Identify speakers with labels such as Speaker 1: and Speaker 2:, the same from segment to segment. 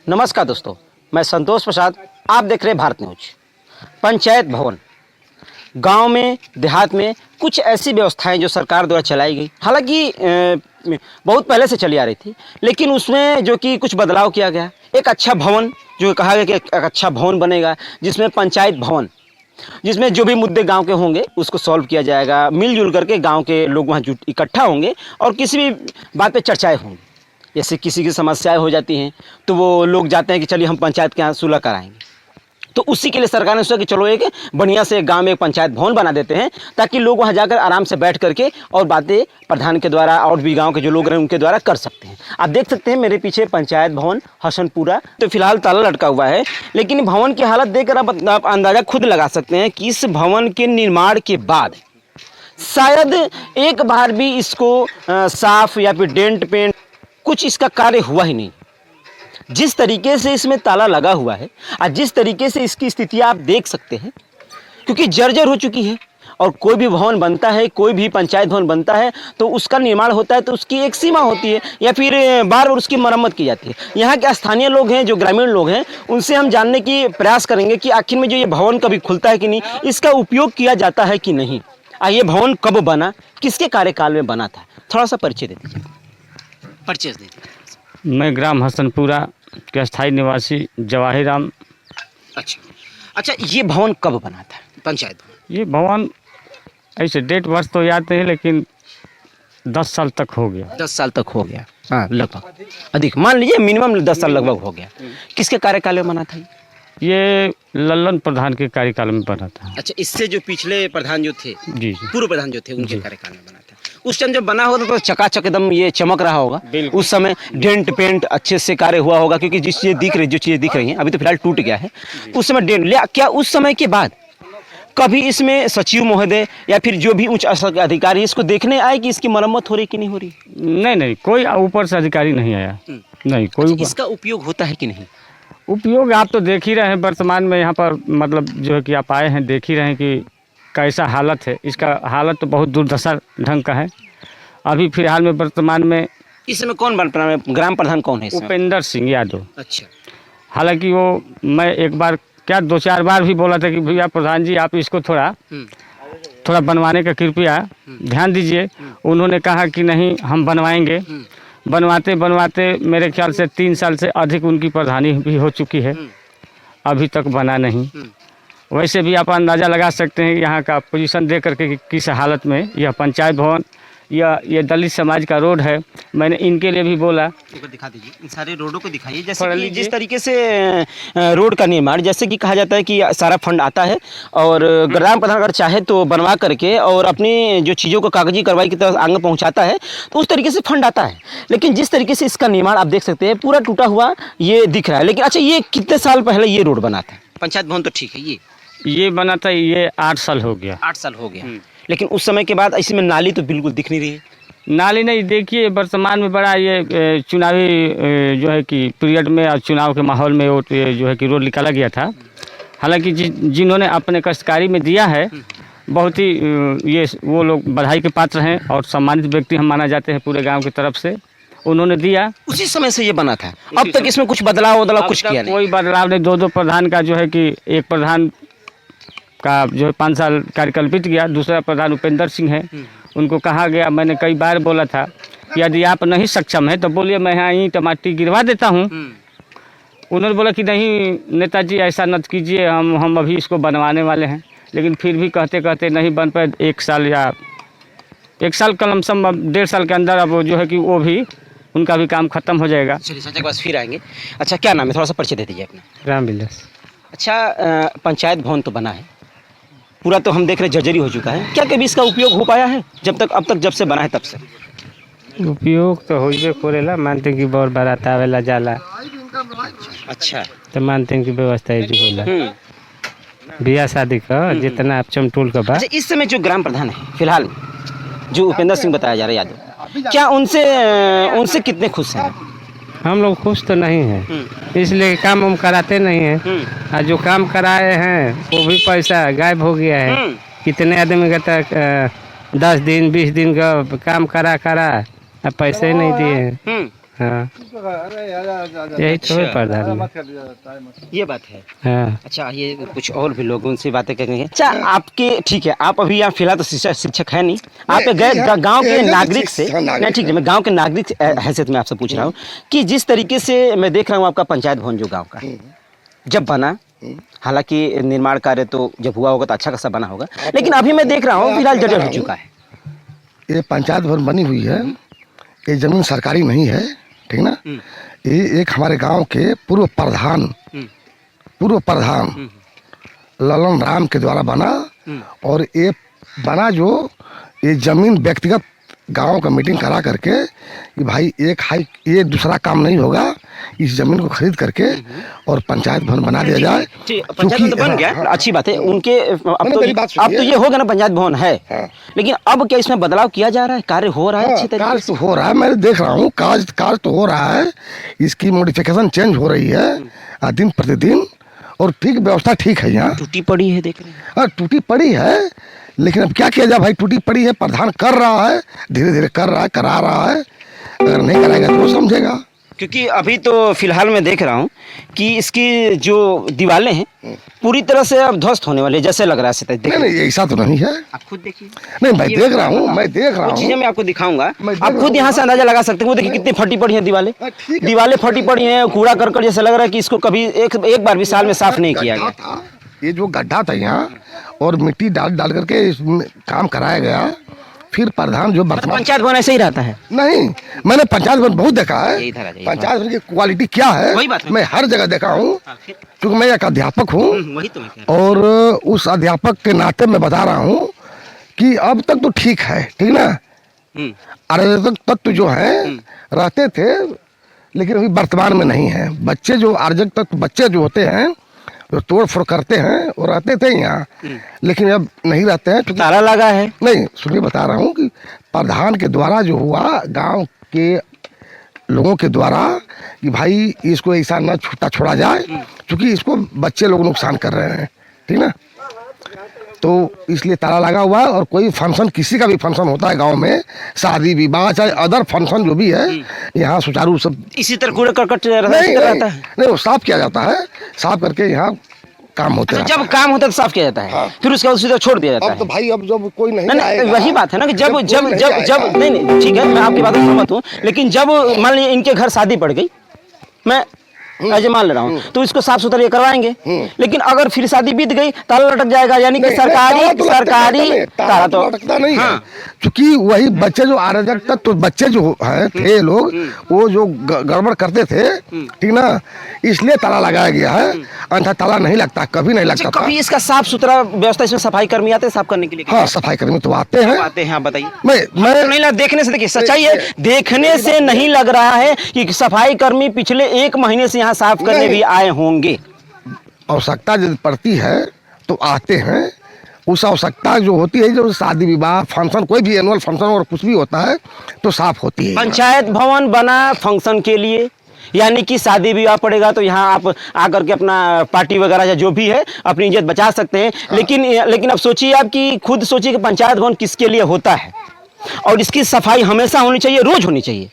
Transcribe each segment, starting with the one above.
Speaker 1: नमस्कार दोस्तों, मैं संतोष प्रसाद। आप देख रहे हैं भारत न्यूज। पंचायत भवन गांव में, देहात में कुछ ऐसी व्यवस्थाएं जो सरकार द्वारा चलाई गई, हालांकि बहुत पहले से चली आ रही थी, लेकिन उसमें जो कि कुछ बदलाव किया गया। एक अच्छा भवन, जो कहा गया कि एक अच्छा भवन बनेगा, जिसमें पंचायत भवन, जिसमें जो भी मुद्दे गांव के होंगे उसको सॉल्व किया जाएगा। मिलजुल करके गांव के लोग वहाँ इकट्ठा होंगे और किसी भी बात पे चर्चाएं होंगी। जैसे किसी की समस्याएं हो जाती हैं तो वो लोग जाते हैं कि चलिए हम पंचायत के यहाँ सुलह कराएंगे। तो उसी के लिए सरकार ने सोचा कि चलो एक बढ़िया से गांव में एक पंचायत भवन बना देते हैं, ताकि लोग वहां जाकर आराम से बैठ करके और बातें प्रधान के द्वारा और भी गांव के जो लोग हैं उनके द्वारा कर सकते हैं। आप देख सकते हैं मेरे पीछे पंचायत भवन हसनपुरा, तो फिलहाल ताला लटका हुआ है, लेकिन भवन की हालत देखकर आप अंदाजा खुद लगा सकते हैं कि इस भवन के निर्माण के बाद शायद एक बार भी इसको साफ या फिर डेंट पेंट कुछ इसका कार्य हुआ ही नहीं। जिस तरीके से इसमें ताला लगा हुआ है और जिस तरीके से इसकी स्थिति आप देख सकते हैं, क्योंकि जर्जर हो चुकी है। और कोई भी भवन बनता है, कोई भी पंचायत भवन बनता है तो उसका निर्माण होता है तो उसकी एक सीमा होती है या फिर बार बार उसकी मरम्मत की जाती है। यहाँ के स्थानीय लोग हैं, जो ग्रामीण लोग हैं, उनसे हम जानने की प्रयास करेंगे कि आखिर में जो ये भवन कभी खुलता है कि नहीं, इसका उपयोग किया जाता है कि नहीं, ये भवन कब बना, किसके कार्यकाल में बना था। थोड़ा सा परिचय दे दीजिए। परिचय दे दीजिए।
Speaker 2: मैं ग्राम हसनपुरा के स्थायी निवासी जवाहिर राम।
Speaker 1: अच्छा, ये भवन कब बना था, पंचायत भवन?
Speaker 2: ये भवन ऐसे डेट वर्ष तो याद नहीं, लेकिन 10 साल तक हो गया।
Speaker 1: 10 साल तक हो गया, हाँ, लगभग अधिक मान लीजिए, मिनिमम 10 साल लगभग हो गया। किसके कार्यकाल में बना था
Speaker 2: ये लल्लन प्रधान के कार्यकाल में बना था।
Speaker 1: अच्छा, इससे जो पिछले प्रधान जो थे,
Speaker 2: जी,
Speaker 1: पूर्व प्रधान जो थे, उनके कार्यकाल में बना था। उस टाइम जब बना होगा तो चकाचक एकदम ये चमक रहा होगा। उस समय डेंट पेंट अच्छे से कार्य हुआ होगा, क्योंकि जो चीज़ें दिख रही हैं अभी तो फिलहाल टूट गया है। उस समय डेंट क्या उस समय के बाद कभी इसमें सचिव महोदय या फिर जो भी उच्च अधिकारी इसको देखने आए कि इसकी मरम्मत हो रही कि नहीं हो रही?
Speaker 2: नहीं, कोई ऊपर से अधिकारी नहीं आया। नहीं, कोई
Speaker 1: इसका उपयोग होता है कि नहीं?
Speaker 2: उपयोग आप तो देख ही रहे हैं वर्तमान में। यहाँ पर मतलब जो है कि आप आए हैं, देख ही रहे हैं कि कैसा हालत है। इसका हालत तो बहुत दुर्दशा ढंग का है। अभी फिलहाल में वर्तमान में
Speaker 1: इस समय कौन ग्राम प्रधान कौन है?
Speaker 2: उपेंद्र सिंह यादव।
Speaker 1: अच्छा,
Speaker 2: हालांकि वो मैं एक बार क्या 2-4 बार भी बोला था कि भैया प्रधान जी आप इसको थोड़ा बनवाने का कृपया ध्यान दीजिए। उन्होंने कहा कि नहीं हम बनवाएंगे। बनवाते बनवाते मेरे ख्याल से 3 साल से अधिक उनकी प्रधानी भी हो चुकी है, अभी तक बना नहीं। वैसे भी आप अंदाज़ा लगा सकते हैं यहाँ का पोजीशन देख करके कि किस हालत में यह पंचायत भवन या ये दलित समाज का रोड है। मैंने इनके लिए भी बोला,
Speaker 1: दिखा दीजिए, इन सारे रोडों को दिखाइए। जैसे कि जिस तरीके से रोड का निर्माण, जैसे कि कहा जाता है कि सारा फंड आता है और ग्राम प्रधान अगर चाहे तो बनवा करके और अपनी जो चीज़ों को कागजी कार्रवाई की तरफ आगे पहुंचाता है, तो उस तरीके से फंड आता है। लेकिन जिस तरीके से इसका निर्माण आप देख सकते हैं, पूरा टूटा हुआ ये दिख रहा है। लेकिन अच्छा, ये कितने साल पहले ये रोड बना था? पंचायत भवन तो ठीक है,
Speaker 2: ये बना था, ये 8 साल हो गया।
Speaker 1: 8 साल हो गया। लेकिन उस समय के बाद इसमें नाली तो बिल्कुल दिख नहीं रही है।
Speaker 2: नाली नहीं, देखिए वर्तमान में बड़ा ये चुनावी जो है कि पीरियड में और चुनाव के माहौल में वो जो है कि रोड निकाला गया था। हालांकि जिन्होंने अपने कष्टकारी में दिया है, बहुत ही ये वो लोग बधाई के पात्र हैं और सम्मानित व्यक्ति हम माना जाते हैं पूरे गांव की तरफ से। उन्होंने दिया,
Speaker 1: उसी समय से ये बना था। अब तक इसमें कुछ बदलाव कुछ किया नहीं?
Speaker 2: कोई बदलाव नहीं। 2 प्रधान का जो है कि एक प्रधान का जो है 5 साल कार्यकाल बीत गया। दूसरा प्रधान उपेंद्र सिंह है, उनको कहा गया, मैंने कई बार बोला था कि यदि आप नहीं सक्षम है तो बोलिए, मैं यहाँ ईंट माटी गिरवा देता हूँ। उन्होंने बोला कि नहीं नेताजी ऐसा मत कीजिए, हम अभी इसको बनवाने वाले हैं। लेकिन फिर भी कहते कहते नहीं बन पाए। 1 साल का लमसम, 1.5 साल के अंदर अब जो है कि वो भी उनका भी काम खत्म हो जाएगा।
Speaker 1: चलिए चाचा के पास फिर आएंगे। अच्छा, क्या नाम है? थोड़ा सा परिचय दे दीजिए अपना।
Speaker 2: रामविलास।
Speaker 1: अच्छा, पंचायत भवन तो बना है, पूरा तो हम देख रहे जर्जरी हो चुका है। क्या कभी इसका उपयोग हो पाया है जब से बना है तब से?
Speaker 2: उपयोग तो होइबे करेला, मानते हैं कि बहुत बारात आवेला जाला।
Speaker 1: अच्छा,
Speaker 2: तो मानते हैं कि व्यवस्था है जो होला बियाह शादी का जितना आप चमटोल का बात।
Speaker 1: अच्छा, इस समय जो ग्राम प्रधान है फिलहाल, जो उपेंद्र सिंह बताया जा रहा है यादव, क्या उनसे कितने खुश हैं?
Speaker 2: हम लोग खुश तो नहीं हैं, इसलिए काम हम कराते नहीं हैं। और जो काम कराए हैं वो भी पैसा गायब हो गया है। कितने आदमी का तक 10 दिन 20 दिन का काम करा पैसे नहीं दिए हैं। हाँ यही तो है
Speaker 1: अच्छा।
Speaker 2: प्रधान में।
Speaker 1: ये बात है।
Speaker 2: हाँ
Speaker 1: अच्छा, ये कुछ और भी लोग उनसे बातें करेंगे। अच्छा, आपके ठीक है, आप अभी यहाँ फिलहाल तो शिक्षक है नहीं, आप गए गांव के नागरिक से। नहीं ठीक है, मैं गांव के नागरिक हैसियत में आपसे पूछ रहा हूँ कि जिस तरीके से मैं देख रहा हूँ आपका पंचायत भवन जो गांव का जब बना, हालांकि निर्माण कार्य तो जब हुआ होगा तो अच्छा खासा बना होगा, लेकिन अभी मैं देख रहा हूँ फिलहाल जर्जर हो चुका है।
Speaker 3: ये पंचायत भवन बनी हुई है, ये जमीन सरकारी नहीं है, ठीक ना। ये एक हमारे गांव के पूर्व प्रधान ललन राम के द्वारा बना, और ये बना जो ये जमीन व्यक्तिगत गांव का मीटिंग करा करके कि भाई ये दूसरा काम नहीं होगा, इस जमीन को खरीद करके और पंचायत भवन बना दिया जाए।
Speaker 1: पंचायत भवन तो बन गया, अच्छी बात है उनके। अब तो ये हो गया ना, पंचायत भवन है। लेकिन अब क्या इसमें बदलाव किया जा रहा है, कार्य हो रहा है अच्छी तरीके
Speaker 3: कार्य तो हो रहा है, मैं देख रहा हूँ कार्य तो हो रहा है, इसकी मॉडिफिकेशन चेंज हो रही है दिन प्रतिदिन, और ठीक व्यवस्था ठीक है यहाँ।
Speaker 1: टूटी पड़ी है देख रहे हैं।
Speaker 3: हाँ टूटी पड़ी है, लेकिन अब क्या किया जाए भाई, टूटी पड़ी है, प्रधान कर रहा है, धीरे धीरे कर रहा है, करा रहा है, अगर नहीं कराएगा तो वो समझेगा।
Speaker 1: क्योंकि अभी तो फिलहाल मैं देख रहा हूँ कि इसकी जो दीवारें हैं पूरी तरह से अब ध्वस्त होने वाली है, जैसे लग रहा है।
Speaker 3: नहीं ऐसा तो नहीं है,
Speaker 1: आप खुद देखिए।
Speaker 3: नहीं मैं देख रहा हूँ, मैं देख रहा हूँ,
Speaker 1: चीजें मैं आपको दिखाऊंगा, आप खुद यहाँ से अंदाजा लगा सकते हैं। वो देखिए कितनी फटी पड़ी है दीवारें फटी पड़ी हैं, कूड़ा करकट जैसा लग रहा है कि इसको कभी एक बार भी साल में साफ नहीं किया गया।
Speaker 3: ये जो गड्ढा था यहाँ, और मिट्टी डाल करके इसमें काम कराया गया, फिर प्रधान जो वर्तमान
Speaker 1: पंचायत भवन ऐसे ही रहता है।
Speaker 3: नहीं, मैंने पंचायत भवन बहुत देखा है,
Speaker 1: यही था,
Speaker 3: पंचायत भवन की क्वालिटी क्या है मैं हर जगह देखा हूँ, क्योंकि मैं एक अध्यापक हूँ,
Speaker 1: वही तो मैं कह रहा
Speaker 3: और उस अध्यापक के नाते मैं बता रहा हूँ कि अब तक तो ठीक है, ठीक ना। अराजक तत्व जो है रहते थे, लेकिन अभी वर्तमान में नहीं है। बच्चे जो अराजक तत्व बच्चे जो होते हैं जो तोड़ फोड़ करते हैं वो रहते थे यहाँ, लेकिन अब नहीं रहते हैं।
Speaker 1: ताला लगा है।
Speaker 3: नहीं सुनिए, बता रहा हूँ कि प्रधान के द्वारा जो हुआ, गांव के लोगों के द्वारा, कि भाई इसको ऐसा न छोड़ा जाए, क्योंकि इसको बच्चे लोग नुकसान कर रहे हैं, ठीक ना। तो इसलिए ताला लगा हुआ है, और कोई फंक्शन, किसी का भी फंक्शन होता है गांव में, शादी विवाह चाहे अदर फंक्शन जो भी है, यहाँ सुचारू सब
Speaker 1: इसी तरह कूड़ा करकट
Speaker 3: रहता है। नहीं वो साफ किया जाता है, साफ करके यहाँ काम होते हैं।
Speaker 1: जब काम होता है तो साफ किया जाता है, फिर उसके बाद सीधा छोड़ दिया जाता है।
Speaker 3: अब तो भाई अब जब कोई नहीं आएगा,
Speaker 1: वही बात है ना कि जब नहीं ठीक है, मैं आपकी बात से सहमत हूँ, लेकिन जब मान लीजिए इनके घर शादी पड़ गई, मैं ऐसे मान ले रहा हूँ, तो इसको साफ सुथरा ये करवाएंगे, लेकिन अगर फिर शादी बीत गई ताला लटक जाएगा, यानी कि सरकारी ताला तो
Speaker 3: लटकता नहीं है, क्योंकि वही बच्चे जो अराजक तक तो बच्चे जो हैं थे लोग, वो जो गड़बड़ करते थे, ठीक ना, इसलिए ताला लगाया गया है, अन्यथा ताला नहीं लगता, कभी नहीं लगता।
Speaker 1: कभी इसका साफ सुथरा व्यवस्था, इसमें सफाई कर्मी आते हैं साफ करने के लिए?
Speaker 3: हाँ सफाई कर्मी तो आते हैं,
Speaker 1: बताइए।
Speaker 3: मैं
Speaker 1: नहीं लगा, देखने से, देखिए सच्चाई है, देखने से नहीं लग रहा है कि सफाई कर्मी पिछले 1 महीने से यहाँ साफ करने भी आए होंगे।
Speaker 3: आवश्यकता यदि पड़ती है तो आते हैं, उस आवश्यकता जो होती है, जो शादी विवाह फंक्शन, कोई भी एनुअल फंक्शन और कुछ भी होता है तो साफ होती है।
Speaker 1: पंचायत भवन बना फंक्शन के लिए, यानी कि शादी विवाह पड़ेगा तो यहाँ आप आकर के अपना पार्टी वगैरह या जो भी है अपनी इज्जत बचा सकते हैं। लेकिन अब सोचिए, आप कि खुद सोचिए कि पंचायत भवन किसके लिए होता है, और इसकी सफाई हमेशा होनी चाहिए, रोज होनी चाहिए,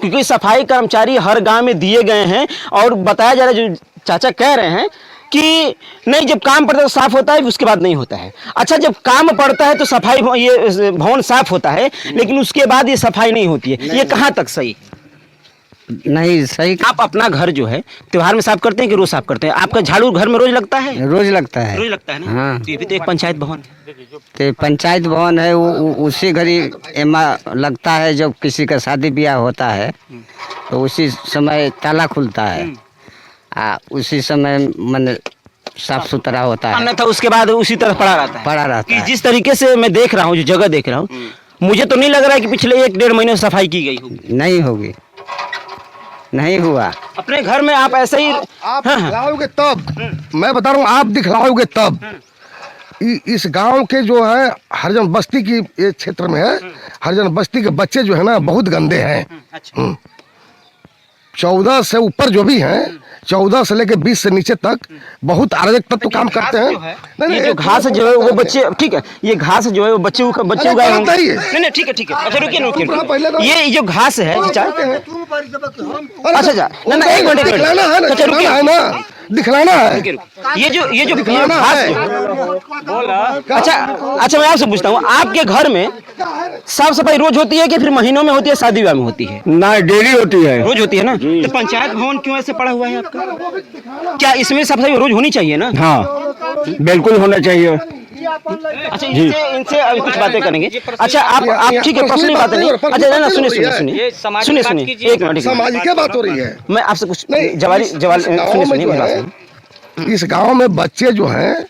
Speaker 1: क्योंकि सफाई कर्मचारी हर गांव में दिए गए हैं। और बताया जा रहा है, जो चाचा कह रहे हैं कि नहीं, जब काम पड़ता है तो साफ होता है, उसके बाद नहीं होता है। अच्छा, जब काम पड़ता है तो सफाई, ये भवन साफ होता है, लेकिन उसके बाद ये सफाई नहीं होती है। ये कहाँ तक सही?
Speaker 2: नहीं सही।
Speaker 1: आप अपना घर जो है त्योहार में साफ करते हैं कि रोज साफ करते हैं? आपका झाड़ू घर में रोज लगता है?
Speaker 2: रोज लगता है।
Speaker 1: रोज लगता है ना।
Speaker 2: हाँ।
Speaker 1: तो ये भी तो एक पंचायत भवन है।
Speaker 2: तो पंचायत भवन है, वो उसी घड़ी एमा लगता है, जब किसी का शादी ब्याह होता है तो उसी समय ताला खुलता है, उसी समय मन साफ सुथरा होता है,
Speaker 1: अन्यथा उसके बाद उसी तरह पड़ा रहता है। जिस तरीके से मैं देख रहा हूँ, जो जगह देख रहा हूँ, मुझे तो नहीं लग रहा है कि पिछले 1-1.5 महीने सफाई की गई होगी।
Speaker 2: नहीं होगी, नहीं हुआ।
Speaker 1: अपने घर में आप ऐसे ही
Speaker 3: आप दिखलाओगे तब, मैं बता रहा हूँ, आप दिखलाओगे तब। इस गांव के जो है हरिजन बस्ती की ये क्षेत्र में है, हरिजन बस्ती के बच्चे जो है ना बहुत गंदे हैं। 14 से ऊपर जो भी हैं, 14 से लेकर 20 से नीचे तक बहुत अराजक तत्व काम करते हैं।
Speaker 1: ये जो घास जो है वो बच्चे, ठीक है, ये घास जो है वो बच्चे उगाए होंगे। नहीं ठीक है ठीक है, अच्छा रुकिए रुकिए, ये जो घास है अच्छा अच्छा, ना एक मिनट अच्छा रुकिए,
Speaker 3: है ना, दिखलाना है।
Speaker 1: ये जो घास अच्छा अच्छा, मैं आपसे पूछता हूँ, आपके घर में साफ सफाई रोज होती है कि फिर महीनों में होती है, शादी विवाह में होती है?
Speaker 2: ना, डेली होती है।
Speaker 1: रोज होती है ना? तो पंचायत भवन क्यों ऐसे पड़ा हुआ है आपका? क्या इसमें साफ सफाई रोज होनी चाहिए ना?
Speaker 2: हाँ, बिल्कुल होना चाहिए।
Speaker 1: अच्छा, इनसे अभी कुछ बातें करेंगे। अच्छा आप ठीक है, पर्सनली बात नहीं, अच्छा ना, सुनिए एक मिनट,
Speaker 3: सामाजिक बात हो रही है।
Speaker 1: मैं आपसे कुछ सुनिए,
Speaker 3: इस गांव में बच्चे जो हैं,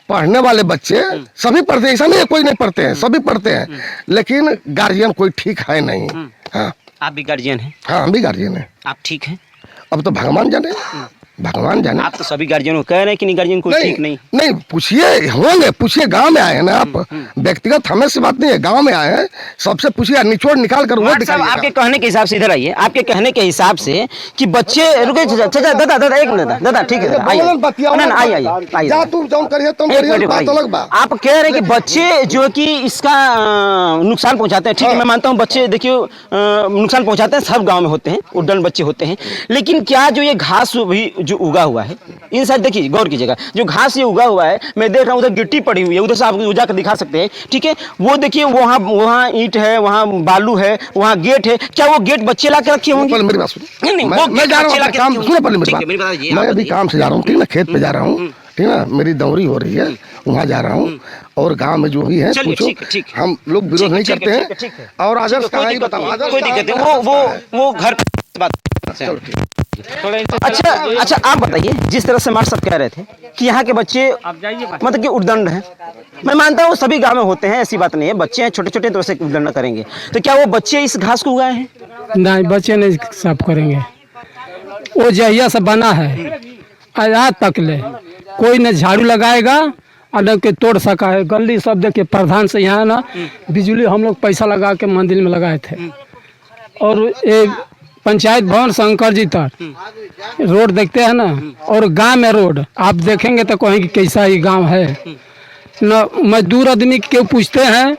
Speaker 3: पढ़ने वाले बच्चे सभी पढ़ते हैं, ऐसा नहीं है कोई नहीं पढ़ते हैं, सभी पढ़ते हैं, लेकिन गार्जियन कोई ठीक है नहीं। हाँ,
Speaker 1: आप भी गार्जियन हैं?
Speaker 3: हाँ, हम भी गार्जियन हैं।
Speaker 1: आप ठीक हैं?
Speaker 3: अब तो भगवान जाने, भगवान जाने।
Speaker 1: आप तो सभी गार्जियन को कह रहे हैं कि नहीं, गार्जियन कोई ठीक नहीं।
Speaker 3: नहीं, पूछिए, होंगे, पूछिए, गांव में आए हैं ना आप, व्यक्तिगत हमें से बात नहीं है, गांव में आए हैं, सबसे पूछिए, निचोड़ निकाल कर वो दिखाइए।
Speaker 1: आपके कहने के हिसाब से इधर आइए, आपके कहने के हिसाब से कि बच्चे रुके, दादा एक मिनट, दादा ठीक है, आइए, आप कह रहे हैं कि बच्चे जो कि इसका नुकसान पहुंचाते हैं। ठीक है, मैं मानता हूँ बच्चे देखिए नुकसान पहुंचाते हैं, सब गाँव में होते हैं, उड्डन बच्चे होते हैं, लेकिन क्या जो ये घास भी जो उगा हुआ है, इन साइड देखिए, गौर कीजिएगा, जो घास ये उगा हुआ है, मैं देख रहा हूँ उधर गिट्टी पड़ी हुई है, उधर से आप जाकर दिखा सकते हैं। ठीक है, वो देखिए वहाँ ईंट है, वहाँ बालू है, वहाँ गेट है, क्या वो गेट बच्चे ला के रखे होंगे?
Speaker 3: मेरी बात सुनो, मैं जा रहा हूँ काम, सुनो पहले मेरी बात, मैं अभी काम से जा रहा हूँ, ठीक ना, खेत पे जा रहा हूँ, ठीक ना, मेरी दौरी हो रही है, वहाँ जा रहा हूँ, और गांव में जो भी है पूछो, हम लोग विरोध नहीं करते हैं, और आदर्श कहाँ ही बताओ,
Speaker 1: कोई दिक्कत नहीं, वो घर पे बात। अच्छा आप बताइए, जिस तरह से मार साहब कह रहे थे कि यहाँ के बच्चे मतलब कि उद्दंड हैं, मैं मानता हूँ सभी गांव में होते हैं, ऐसी बात नहीं है, बच्चे हैं छोटे छोटे तो ऐसे उद्दंड करेंगे, तो क्या वो बच्चे इस घास को उगाए हैं?
Speaker 4: नहीं, बच्चे नहीं साफ करेंगे, वो जहिया से बना है आज तक ले कोई न झाड़ू लगाएगा और न के तोड़ सका है। गली सब देखिए, प्रधान से यहाँ ना बिजली हम लोग पैसा लगा के मंदिर में लगाए थे, और एक पंचायत भवन शंकर जी तक रोड देखते हैं ना, और गांव में रोड आप देखेंगे तो कहेंगे कैसा ही गांव है। न मजदूर आदमी के पूछते हैं,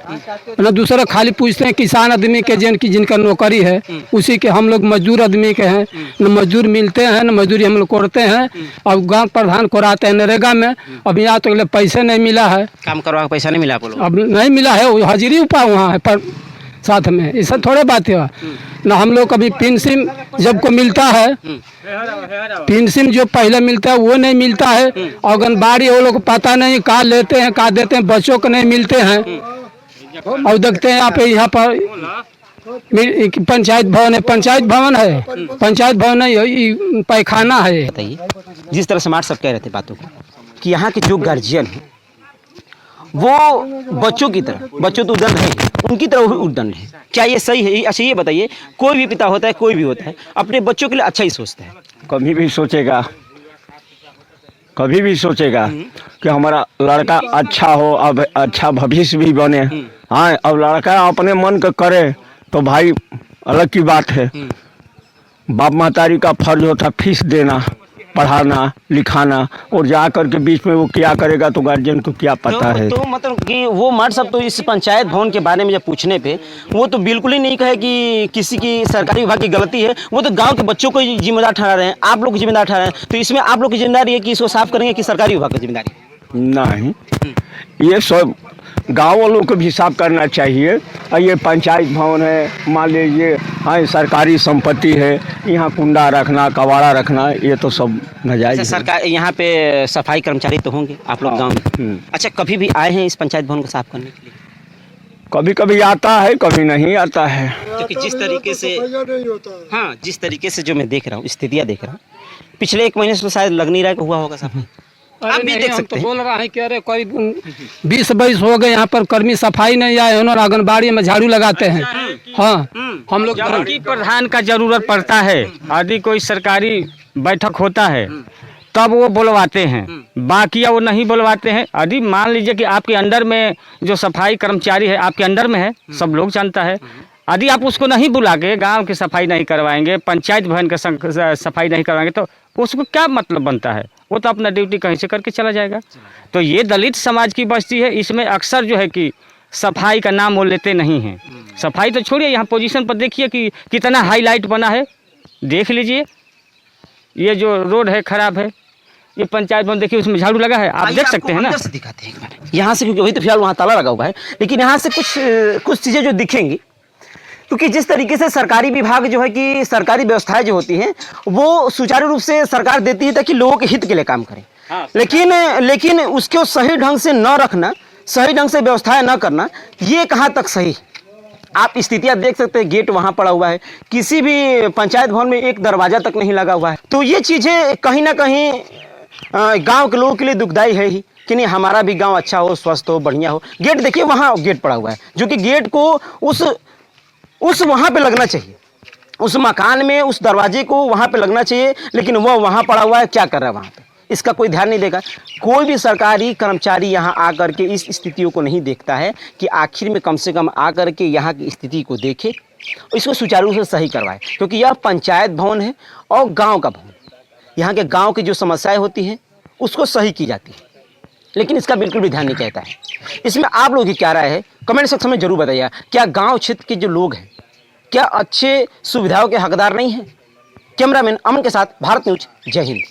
Speaker 4: न दूसरा खाली पूछते हैं किसान आदमी के जिनका नौकरी है, उसी के हम लोग मजदूर आदमी के हैं, न मजदूर मिलते हैं, न मजदूरी हम लोग करते हैं। अब गांव प्रधान को रहते हैं नरेगा में, अब यहाँ तो पैसे नहीं मिला है,
Speaker 1: काम करवा के पैसा नहीं मिला,
Speaker 4: अब नहीं मिला है, वो हाजिरी उपा वहाँ है पर साथ में, ऐसा थोड़े बात है ना। हम लोग कभी पेंशन जब को मिलता है, पेंशन जो पहले मिलता है वो नहीं मिलता है, आंगनबाड़ी वो लोग पता नहीं कहाँ लेते हैं कहाँ देते हैं, बच्चों को नहीं मिलते हैं। और देखते हैं आप यहाँ पर पंचायत भवन है, पंचायत भवन है, पैखाना है।
Speaker 1: बताइए, जिस तरह से मार सब कह रहे थे बातों को कि यहाँ के जो गार्जियन है वो बच्चों की तरह, बच्चों तो उद्दंड है, उनकी तरह उद्दंड है, क्या ये सही है? अच्छा ये बताइए, कोई भी पिता होता है, कोई भी होता है, अपने बच्चों के लिए अच्छा ही सोचता है,
Speaker 2: कभी भी सोचेगा कि हमारा लड़का अच्छा हो, अब अच्छा भविष्य भी बने। हाँ, अब लड़का अपने मन का करे तो भाई अलग की बात है, बाप मातारी का फर्ज होता फीस देना, पढ़ाना लिखाना, और जा कर के बीच में वो क्या करेगा तो गार्जियन को क्या पता है।
Speaker 1: तो मतलब कि वो मार साहब तो इस पंचायत भवन के बारे में जब पूछने पे वो तो बिल्कुल ही नहीं कहे कि किसी की सरकारी विभाग की गलती है, वो तो गांव के बच्चों को जिम्मेदार ठहरा रहे हैं, आप लोग को जिम्मेदार ठहरा रहे हैं। तो इसमें आप लोग की जिम्मेदारी है कि इसको साफ करेंगे कि सरकारी विभाग की जिम्मेदारी?
Speaker 2: नहीं, ये सब गाँव वालों को भी साफ करना चाहिए। और ये पंचायत भवन है, मान लीजिए हाँ सरकारी संपत्ति है, यहाँ कुंडा रखना, कबाड़ा रखना, ये तो सब नाजायज है।
Speaker 1: सरकार यहाँ पे सफाई कर्मचारी तो होंगे आप लोग गाँव में? अच्छा, कभी भी आए हैं इस पंचायत भवन को साफ करने के लिए?
Speaker 2: कभी कभी आता है, कभी नहीं आता है।
Speaker 1: क्योंकि जिस तरीके से, हाँ जिस तरीके से जो मैं देख रहा हूँ, स्थितियाँ देख रहा हूँ, पिछले 1 महीने से तो शायद लग नहीं रहा है कि हुआ होगा सफाई। आप भी देख सकते हैं,
Speaker 4: बोल रहा है कि अरे कोई 20-22 हो गए यहाँ पर कर्मी सफाई नहीं आए हैं और आंगनबाड़ी में झाड़ू लगाते हैं। हाँ, हम लोग
Speaker 2: की प्रधान का जरूरत पड़ता है, यदि कोई सरकारी बैठक होता है तब वो बुलवाते हैं, बाकी वो नहीं बुलवाते हैं। यदि मान लीजिए कि आपके अंडर में जो सफाई कर्मचारी है आपके अंडर में है, सब लोग जानता है, यदि आप उसको नहीं बुला के गांव की सफाई नहीं करवाएंगे, पंचायत भवन का सफाई नहीं करवाएंगे तो उसको क्या मतलब बनता है? वो तो अपना ड्यूटी कहीं से करके चला जाएगा। तो ये दलित समाज की बस्ती है, इसमें अक्सर जो है कि सफाई का नाम वो लेते नहीं हैं। सफाई तो छोड़िए, यहाँ पोजीशन पर देखिए कि कितना हाईलाइट बना है, देख लीजिए। ये जो रोड है खराब है, ये पंचायत भवन देखिए उसमें झाड़ू लगा है, आप देख सकते हैं ना।
Speaker 1: अंदर से दिखाते हैं एक बार यहाँ से, क्योंकि वही तो फिलहाल वहाँ ताला लगा हुआ है, लेकिन यहाँ से कुछ चीज़ें जो दिखेंगी, क्योंकि जिस तरीके से सरकारी विभाग जो है कि सरकारी व्यवस्थाएं जो होती हैं वो सुचारू रूप से सरकार देती है ताकि लोगों के हित के लिए काम करें। लेकिन उसको सही ढंग से न रखना, सही ढंग से व्यवस्थाएं न करना, ये कहाँ तक सही? आप स्थितियां देख सकते हैं, गेट वहां पड़ा हुआ है, किसी भी पंचायत भवन में एक दरवाजा तक नहीं लगा हुआ है। तो ये चीजें कहीं ना कहीं गांव के लोगों के लिए दुखदायी है ही कि नहीं हमारा भी गांव अच्छा हो, स्वस्थ हो, बढ़िया हो। गेट देखिए, वहां गेट पड़ा हुआ है, जो कि गेट को उस वहां पे लगना चाहिए, उस मकान में उस दरवाजे को वहां पे लगना चाहिए, लेकिन वो वहां पड़ा हुआ है। क्या कर रहा है वहां पे? इसका कोई ध्यान नहीं देगा। कोई भी सरकारी कर्मचारी यहाँ आकर के इस स्थितियों को नहीं देखता है कि आखिर में कम से कम आकर के यहाँ की स्थिति को देखे, इसको सुचारू रूप से सही करवाए, क्योंकि यह पंचायत भवन है और गांव का भवन। यहाँ के गांव की जो समस्याएं होती हैं उसको सही की जाती है, लेकिन इसका बिल्कुल भी ध्यान नहीं कहता है। इसमें आप लोगों की क्या राय है, कमेंट सेक्शन में जरूर बताइए। क्या गाँव क्षेत्र के जो लोग हैं क्या अच्छे सुविधाओं के हकदार नहीं हैं? कैमरामैन अमन के साथ भारत न्यूज, जय हिंद।